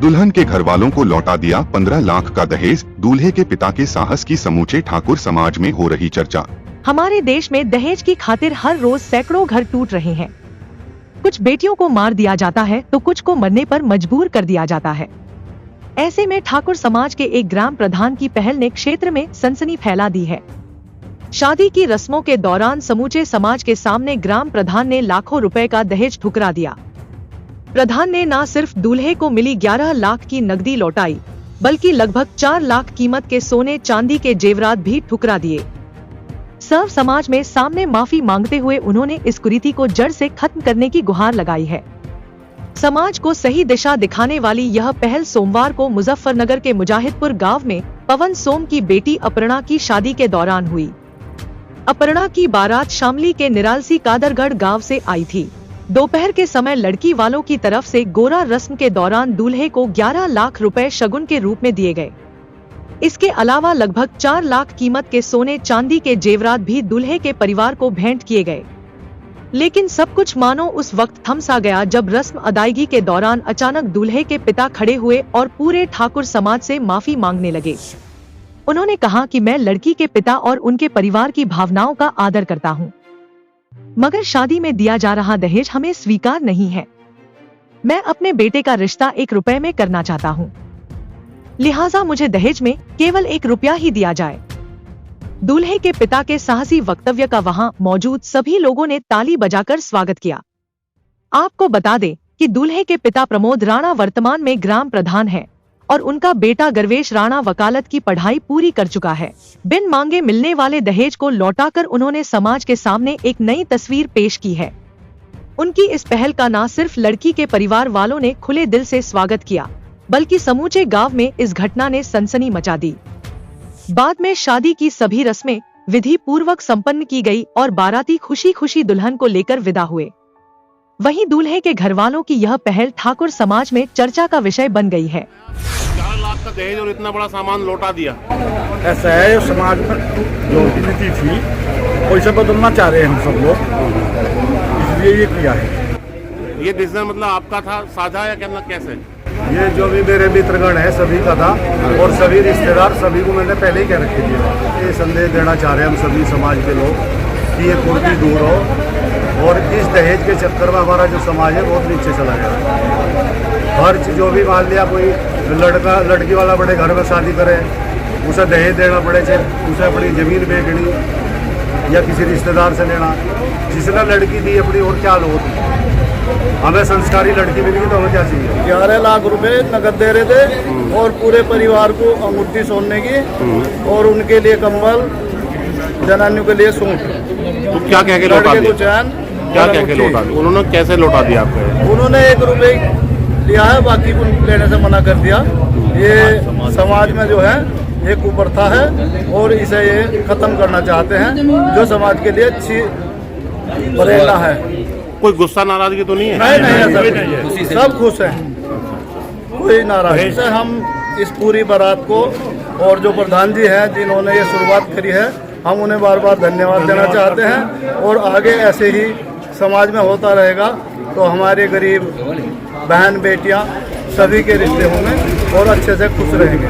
दुल्हन के घर वालों को लौटा दिया 15 लाख का दहेज, दूल्हे के पिता के साहस की समूचे ठाकुर समाज में हो रही चर्चा। हमारे देश में दहेज की खातिर हर रोज सैकड़ों घर टूट रहे हैं। कुछ बेटियों को मार दिया जाता है तो कुछ को मरने पर मजबूर कर दिया जाता है। ऐसे में ठाकुर समाज के एक ग्राम प्रधान की पहल ने क्षेत्र में सनसनी फैला दी है। शादी की रस्मों के दौरान समूचे समाज के सामने ग्राम प्रधान ने लाखों रुपए का दहेज ठुकरा दिया। प्रधान ने न सिर्फ दूल्हे को मिली 11 लाख की नकदी लौटाई, बल्कि लगभग 4 लाख कीमत के सोने चांदी के जेवरात भी ठुकरा दिए। सर्व समाज में सामने माफी मांगते हुए उन्होंने इस कुरीति को जड़ से खत्म करने की गुहार लगाई है। समाज को सही दिशा दिखाने वाली यह पहल सोमवार को मुजफ्फरनगर के मुजाहिदपुर गांव में पवन सोम की बेटी अपर्णा की शादी के दौरान हुई। अपर्णा की बारात शामली के निरालसी कादरगढ़ गांव से आई थी। दोपहर के समय लड़की वालों की तरफ से गोरा रस्म के दौरान दूल्हे को 11 लाख रुपए शगुन के रूप में दिए गए। इसके अलावा लगभग 4 लाख कीमत के सोने चांदी के जेवरात भी दूल्हे के परिवार को भेंट किए गए। लेकिन सब कुछ मानो उस वक्त थम सा गया जब रस्म अदायगी के दौरान अचानक दूल्हे के पिता खड़े हुए और पूरे ठाकुर समाज से माफी मांगने लगे। उन्होंने कहा कि मैं लड़की के पिता और उनके परिवार की भावनाओं का आदर करता हूं, मगर शादी में दिया जा रहा दहेज हमें स्वीकार नहीं है। मैं अपने बेटे का रिश्ता 1 रुपए में करना चाहता हूं, लिहाजा मुझे दहेज में केवल 1 रुपया ही दिया जाए। दूल्हे के पिता के साहसी वक्तव्य का वहां मौजूद सभी लोगों ने ताली बजाकर स्वागत किया। आपको बता दें कि दूल्हे के पिता प्रमोद राणा वर्तमान में ग्राम प्रधान है और उनका बेटा गर्वेश राणा वकालत की पढ़ाई पूरी कर चुका है। बिन मांगे मिलने वाले दहेज को लौटाकर उन्होंने समाज के सामने एक नई तस्वीर पेश की है। उनकी इस पहल का न सिर्फ लड़की के परिवार वालों ने खुले दिल से स्वागत किया, बल्कि समूचे गांव में इस घटना ने सनसनी मचा दी। बाद में शादी की सभी रस्में विधि पूर्वक संपन्न की गई और बाराती खुशी खुशी दुल्हन को लेकर विदा हुए। वहीं दूल्हे के घर वालों की यह पहल ठाकुर समाज में चर्चा का विषय बन गई है। 4 लाख का दहेज और इतना बड़ा सामान लौटा दिया। ऐसा है, समाज में जो नीति थी वैसे बदलना चाह रहे हैं हम सब लोग, इसलिए ये किया है। ये डिसीजन मतलब आपका था साझा या कहना कैसे? ये जो भी मेरे मित्रगण है सभी का था और सभी रिश्तेदार सभी को मैंने पहले ही कह रखे थे। ये संदेश देना चाह रहे हैं हम सभी समाज के लोग कि ये कुर्ती दूर हो और इस दहेज के चक्कर में हमारा जो समाज है बहुत नीचे चला गया। हर चीज जो भी मान लिया कोई लड़की वाला बड़े घर में शादी करे, उसे दहेज देना पड़े, चाहे उसे अपनी जमीन बेचनी या किसी रिश्तेदार से लेना। जिसने लड़की दी अपनी और क्या लो, हमें संस्कारी लड़की मिली तो हमें क्या चाहिए। 11 लाख रुपए नकद दे रहे थे और पूरे परिवार को अंगूठी सोने की और उनके लिए कंबल, जनानियों के लिए सूट। तो क्या कह के लौटा दिया? चैन क्या कह के लौटा दिया? उन्होंने कैसे लौटा दिया आपको? उन्होंने 1 रुपए लिया है, बाकी को लेने से मना कर दिया। ये समाज में जो है ये कुप्रथा है और इसे ये खत्म करना चाहते हैं, जो समाज के लिए अच्छी प्रेरणा है। कोई गुस्सा नाराजगी तो नहीं है? नहीं, सब खुश हैं, कोई नाराज से। हम इस पूरी बारात को और जो प्रधान जी हैं जिन्होंने ये शुरुआत करी है, हम उन्हें बार बार धन्यवाद देना चाहते हैं और आगे ऐसे ही समाज में होता रहेगा तो हमारे गरीब बहन बेटियां सभी के रिश्ते होंगे और अच्छे से खुश रहेंगे।